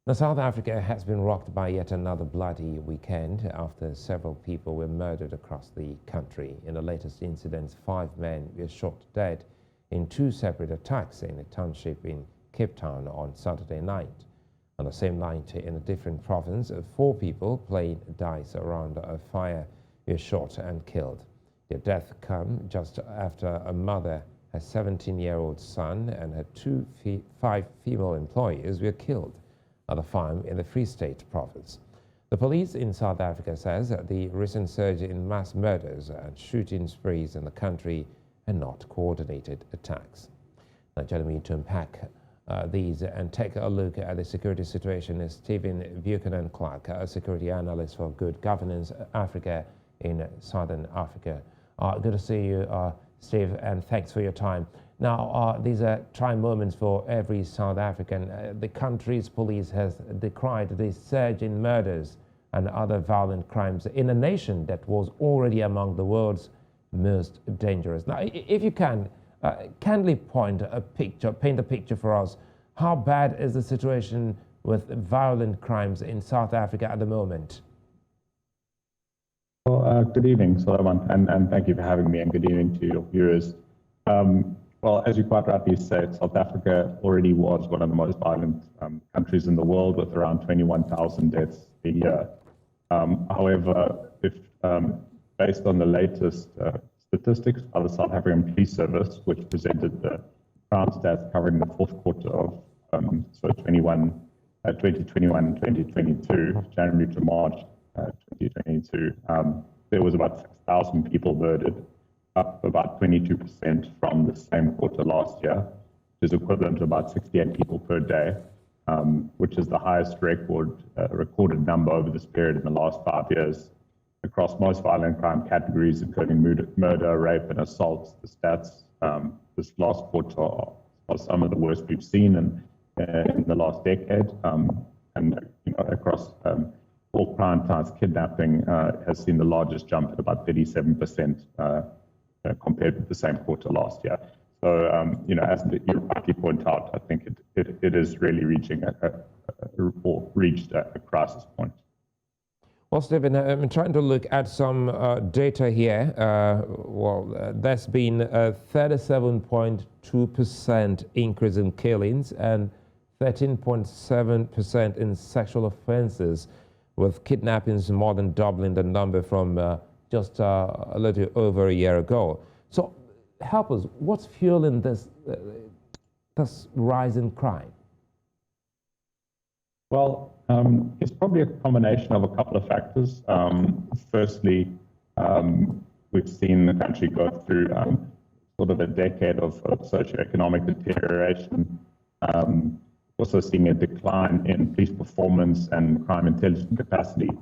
Now, South Africa has been rocked by yet another bloody weekend after several people were murdered across the country. In the latest incidents, 5 men were shot dead in 2 separate attacks in a township in Cape Town on Saturday night. On the same night, in a different province, 4 people playing dice around a fire were shot and killed. Their death came just after a mother, her 17-year-old son, and her 5 female employees were killed at a farm in the Free State province. The police in South Africa says that the recent surge in mass murders and shooting sprees in the country are not coordinated attacks. Now, joining me to unpack these and take a look at the security situation is Stephen Buchanan-Clarke, a security analyst for Good Governance Africa in Southern Africa. Good to see you, Steve, and thanks for your time. Now, these are trying moments for every South African. The country's police has decried the surge in murders and other violent crimes in a nation that was already among the world's most dangerous. Now, if you can, kindly paint a picture for us. How bad is the situation with violent crimes in South Africa at the moment? Well, good evening, Solomon, and thank you for having me, and good evening to your viewers. Well, as you quite rightly said, South Africa already was one of the most violent countries in the world, with around 21,000 deaths a year. However, based on the latest statistics by the South African Police Service, which presented the crime stats covering the 4th quarter of 2021-2022, January to March 2022, there was about 6,000 people murdered, up about 22% from the same quarter last year, which is equivalent to about 68 people per day, which is the highest recorded number over this period in the last 5 years. Across most violent crime categories, including murder, rape, and assault, the stats this last quarter are some of the worst we've seen in the last decade. And across all crime types, kidnapping has seen the largest jump at about 37%. Compared with the same quarter last year. So, as you rightly point out, I think it is really reached a crisis point. Well, Stephen, I'm trying to look at some data here. There's been a 37.2% increase in killings and 13.7% in sexual offenses, with kidnappings more than doubling the number from just a little over a year ago. So help us, what's fueling this rise in crime? Well, it's probably a combination of a couple of factors. Firstly, we've seen the country go through sort of a decade of socioeconomic deterioration, also seeing a decline in police performance and crime intelligence capacity,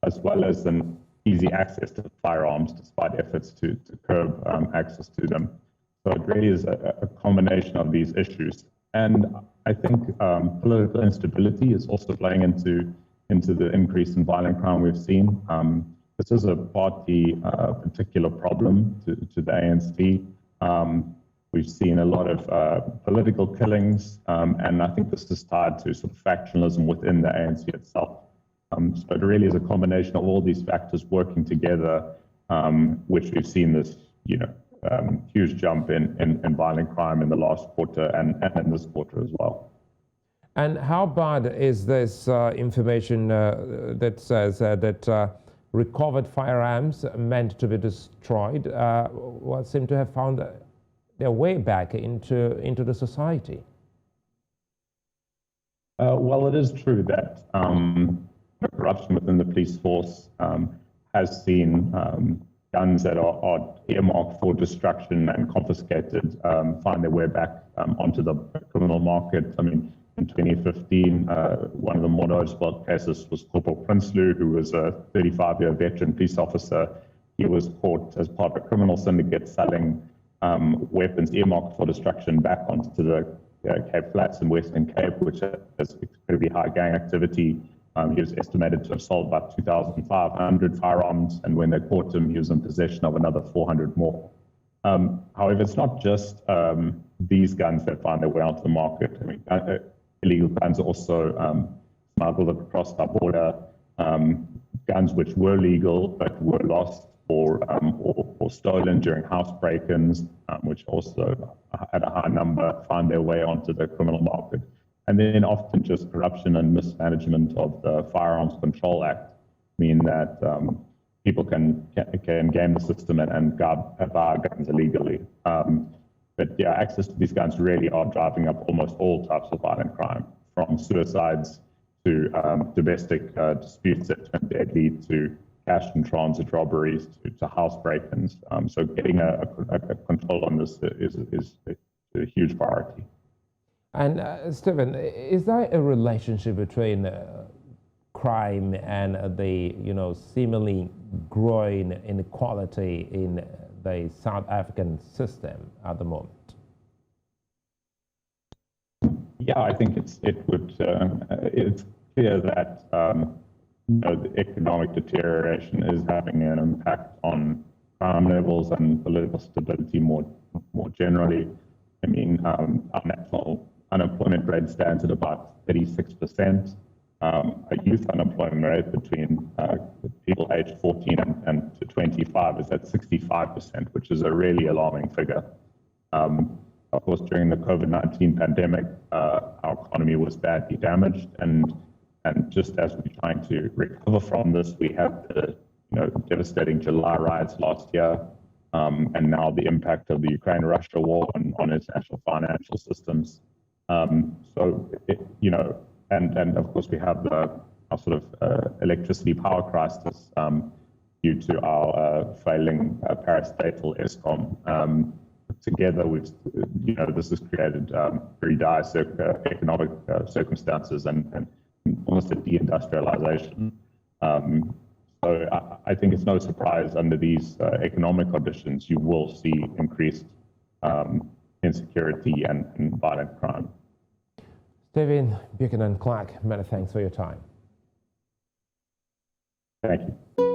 as well as an easy access to firearms, despite efforts to curb access to them. So it really is a combination of these issues. And I think political instability is also playing into the increase in violent crime we've seen. This is a party particular problem to the ANC. We've seen a lot of political killings, and I think this is tied to sort of factionalism within the ANC itself. So it really is a combination of all these factors working together, which we've seen this, huge jump in violent crime in the last quarter and in this quarter as well. And how bad is this information that says that recovered firearms meant to be destroyed seem to have found their way back into the society? Well, it is true that corruption within the police force has seen guns that are earmarked for destruction and confiscated find their way back onto the criminal market. I mean, in 2015, one of the more notable cases was Corporal Prinsloo, who was a 35-year veteran police officer. He was caught as part of a criminal syndicate selling weapons earmarked for destruction back onto the Cape Flats in Western Cape, which has incredibly high gang activity. He was estimated to have sold about 2,500 firearms, and when they caught him, he was in possession of another 400 more. However, it's not just these guns that find their way onto the market. I mean, illegal guns are also smuggled across the border, guns which were legal but were lost or stolen during house break-ins, which also at a high number find their way onto the criminal market. And then often just corruption and mismanagement of the Firearms Control Act mean that people can game the system and buy guns illegally. But yeah, access to these guns really are driving up almost all types of violent crime, from suicides to domestic disputes that turn deadly, to cash and transit robberies, to house break-ins. So getting a control on this is a huge priority. And Stephen, is there a relationship between crime and the seemingly growing inequality in the South African system at the moment? Yeah, I think it's clear that the economic deterioration is having an impact on crime levels and political stability more generally. I mean, our national unemployment rate stands at about 36%. A youth unemployment rate between people aged 14 and to 25 is at 65%, which is a really alarming figure. Of course, during the COVID-19 pandemic, our economy was badly damaged, and just as we're trying to recover from this, we had the devastating July riots last year, and now the impact of the Ukraine-Russia war on international financial systems. And of course we have our sort of electricity power crisis due to our failing parastatal ESCOM. Together, this has created very dire economic circumstances and almost a deindustrialization. So I think it's no surprise under these economic conditions you will see increased insecurity and violent crime. Stephen Buchanan-Clarke, many thanks for your time. Thank you.